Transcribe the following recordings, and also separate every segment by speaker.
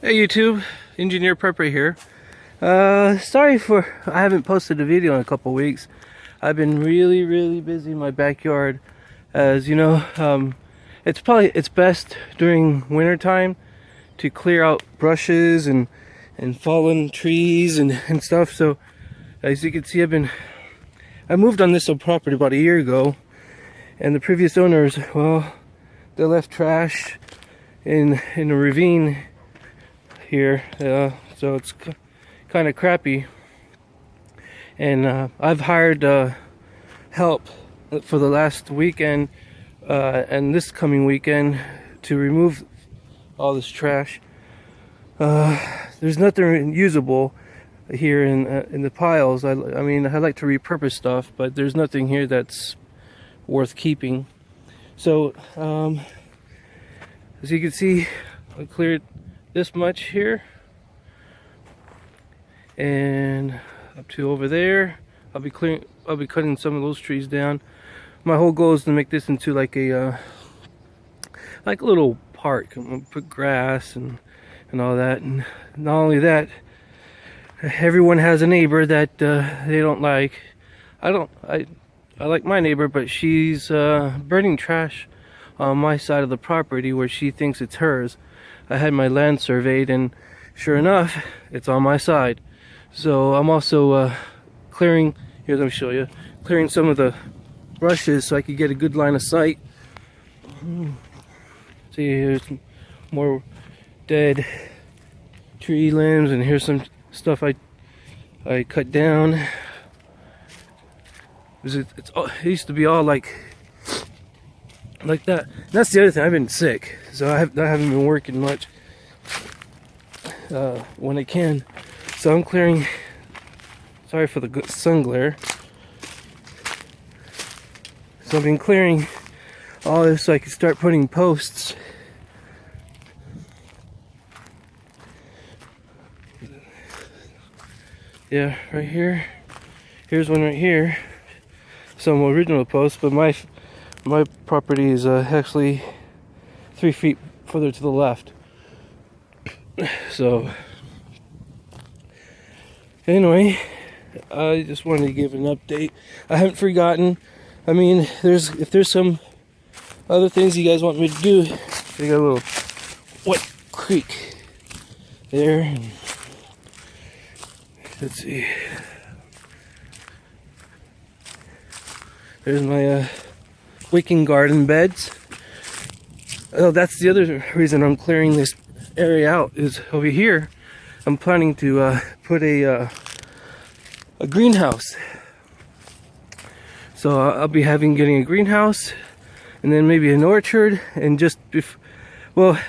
Speaker 1: Hey YouTube, Engineer Prepper here. Sorry for I haven't posted a video in a couple weeks. I've been really busy in my backyard. As you know, it's best during winter time to clear out brushes and fallen trees and stuff. So as you can see, I moved on this property about a year ago, and the previous owners, well, they left trash in a ravine here, so it's kind of crappy. And I've hired help for the last weekend and this coming weekend to remove all this trash. There's nothing usable here in the piles. I mean, I like to repurpose stuff, but there's nothing here that's worth keeping. So as you can see, I cleared this much here and up to over there. I'll be cutting some of those trees down. My whole goal is to make this into like a little park. I'm gonna put grass and all that. And not only that, everyone has a neighbor that they don't like. I like my neighbor, but she's burning trash on my side of the property where she thinks it's hers. I had my land surveyed, and sure enough, it's on my side. So I'm also clearing, here, let me show you, clearing some of the brushes so I could get a good line of sight. See, here's more dead tree limbs, and here's some stuff I cut down. It used to be all like that. And that's the other thing, I've been sick, so I haven't been working much when I can. So I'm clearing, sorry for the sun glare. So I've been clearing all this so I can start putting posts. Yeah, right here. Here's one right here. Some original posts, but my property is actually 3 feet further to the left. So anyway, I just wanted to give an update. I haven't forgotten. I mean, if there's some other things you guys want me to do, they got a little wet creek there. Let's see. There's my wicking garden beds. Oh, that's the other reason I'm clearing this area out, is over here I'm planning to put a greenhouse. So I'll be getting a greenhouse, and then maybe an orchard, and well,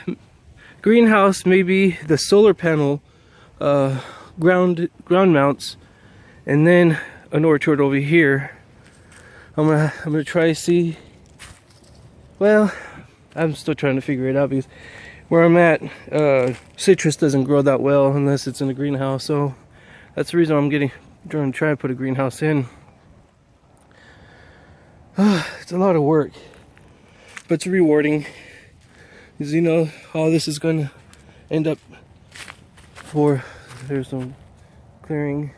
Speaker 1: greenhouse, maybe the solar panel ground mounts, and then an orchard over here. I'm gonna try to see. Well, I'm still trying to figure it out, because where I'm at, citrus doesn't grow that well unless it's in a greenhouse. So that's the reason I'm trying to put a greenhouse in. It's a lot of work, but it's rewarding, because you know all this is going to end up for. There's some clearing.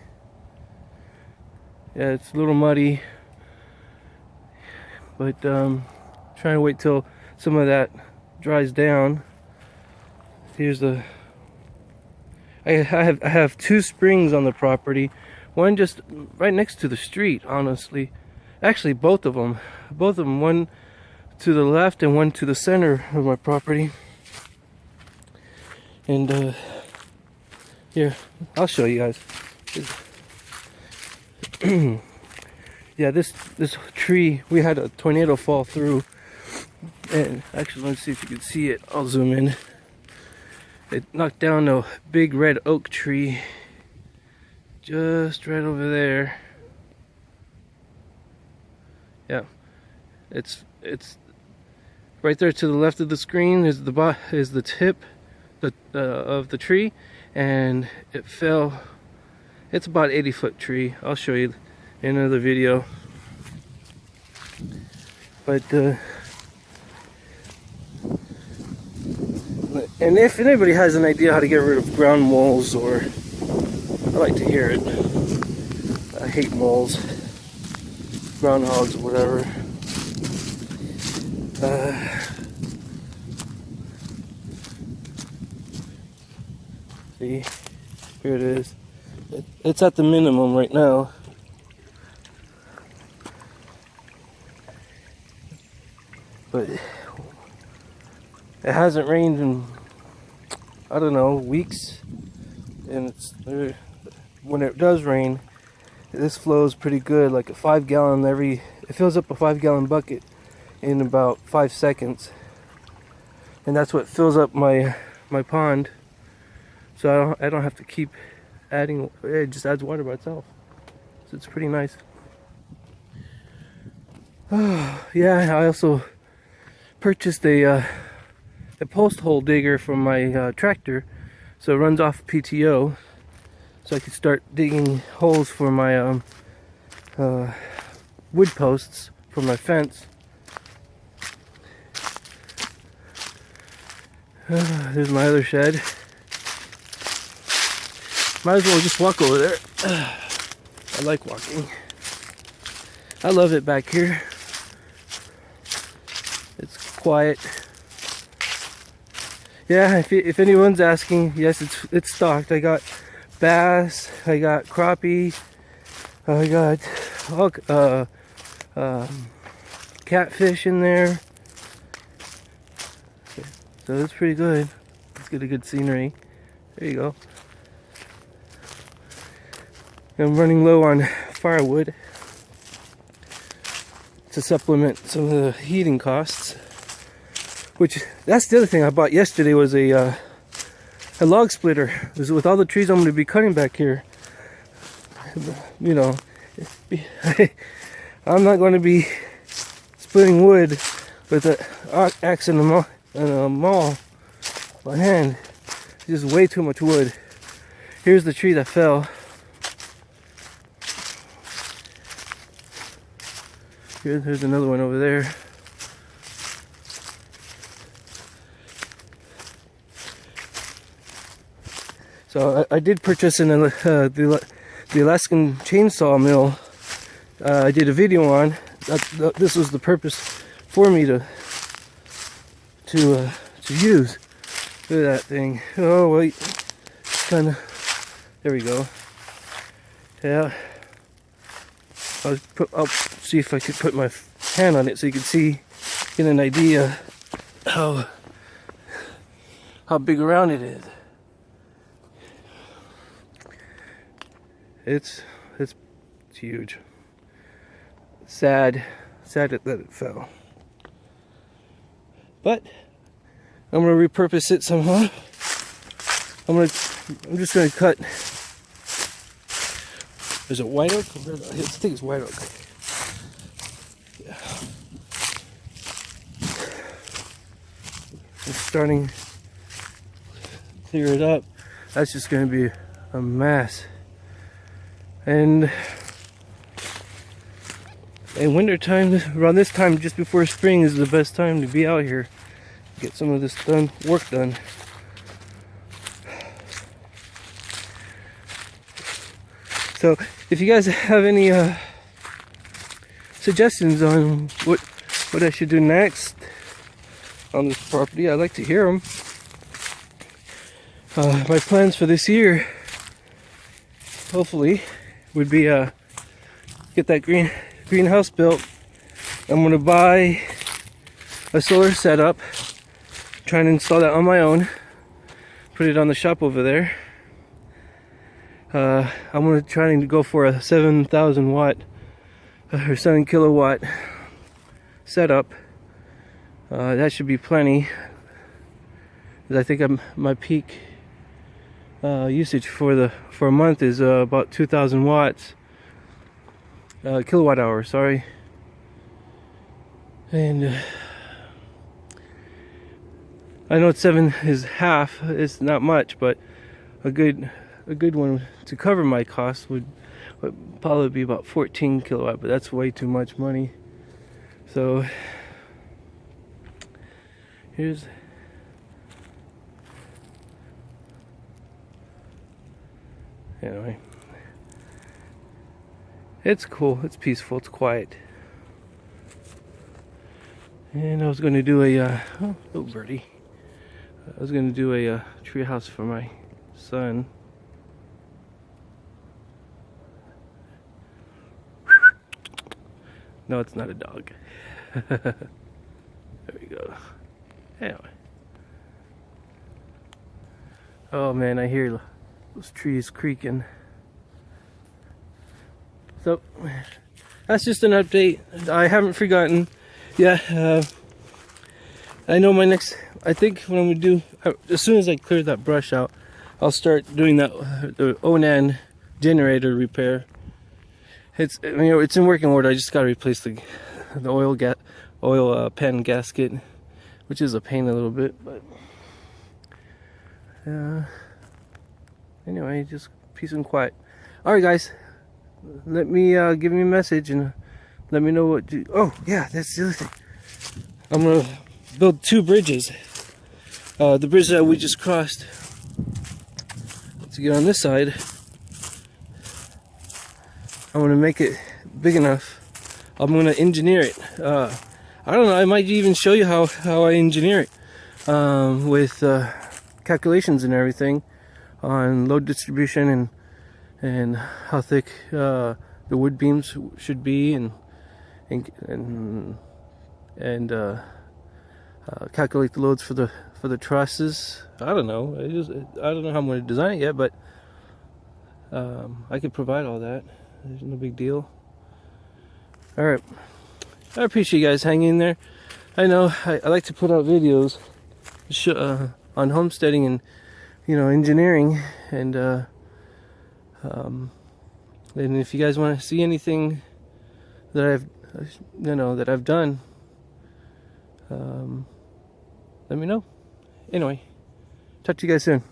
Speaker 1: Yeah, it's a little muddy, but trying to wait till some of that dries down. Here's I have 2 springs on the property, one just right next to the street. Honestly, actually both of them, one to the left and one to the center of my property. And here, I'll show you guys. Yeah, this tree, we had a tornado fall through, and actually, let's see if you can see it. I'll zoom in. It knocked down a big red oak tree just right over there. Yeah, it's right there to the left of the screen is the tip of the tree, and it fell. It's about 80-foot tree. I'll show you in another video. But And if anybody has an idea how to get rid of ground moles, or I like to hear it. I hate moles, groundhogs, or whatever. See, here it is. It's at the minimum right now. But it hasn't rained in, I don't know, weeks. And it's when it does rain, this flows pretty good, like a 5 gallon it fills up a 5 gallon bucket in about 5 seconds. And that's what fills up my pond. So I don't have to keep adding, it just adds water by itself. So it's pretty nice. Yeah, I also purchased a post hole digger from my tractor, so it runs off PTO, so I could start digging holes for my wood posts for my fence. There's my other shed. Might as well just walk over there. I like walking. I love it back here. It's quiet. Yeah, if anyone's asking, yes, it's stocked. I got bass, I got crappie, I got catfish in there. So it's pretty good. Let's get a good scenery. There you go. I'm running low on firewood to supplement some of the heating costs. Which, that's the other thing I bought yesterday, was a log splitter. It was with all the trees I'm going to be cutting back here. You know, I'm not going to be splitting wood with an axe and a maul by hand. It's just way too much wood. Here's the tree that fell. Here's another one over there. So I did purchase the Alaskan chainsaw mill. I did a video on. This was the purpose for me to use. Look at that thing. Oh wait, kind of. There we go. Yeah. I'll see if I could put my hand on it so you can get an idea how big around it is. It's huge. Sad that it fell. But I'm gonna repurpose it somehow. I'm just gonna cut. Is it white oak? I think it's white oak. Yeah. I'm starting to clear it up. That's just gonna be a mess. And in winter time, around this time, just before spring, is the best time to be out here, get some of this work done. So if you guys have any suggestions on what I should do next on this property, I'd like to hear them. My plans for this year, hopefully, would be get that greenhouse built. I'm gonna buy a solar setup, try to install that on my own, put it on the shop over there. I'm gonna try to go for a 7,000 watt or 7 kilowatt setup. That should be plenty, because I think my peak usage for a month is about 2,000 watts, kilowatt hour. Sorry. And I know 7 is half. It's not much, but a good one to cover my costs would probably be about 14 kilowatt. But that's way too much money. So here's Anyway, it's cool, it's peaceful, it's quiet. And I was going to do a oh, little birdie. I was going to do a tree house for my son. No, it's not a dog. There we go. Anyway. Oh man, I hear those trees creaking. So, that's just an update. I haven't forgotten. Yeah, I know my next, I think what I'm going to do, as soon as I clear that brush out, I'll start doing that, the Onan generator repair. It's, you know, it's in working order. I just got to replace the oil pan gasket, which is a pain a little bit, but anyway, just peace and quiet. All right, guys, let me give me a message and let me know what. Oh yeah, that's the other thing. I'm gonna build 2 bridges. The bridge that we just crossed. To get on this side, I'm gonna make it big enough. I'm gonna engineer it. I don't know. I might even show you how I engineer it with calculations and everything on load distribution and how thick the wood beams should be and calculate the loads for the trusses. I don't know. I don't know how I'm going to design it yet, but I could provide all that. There's no big deal. All right. I appreciate you guys hanging in there. I know I like to put out videos on homesteading and, you know, engineering, and if you guys want to see anything that I've done, let me know. Anyway, talk to you guys soon.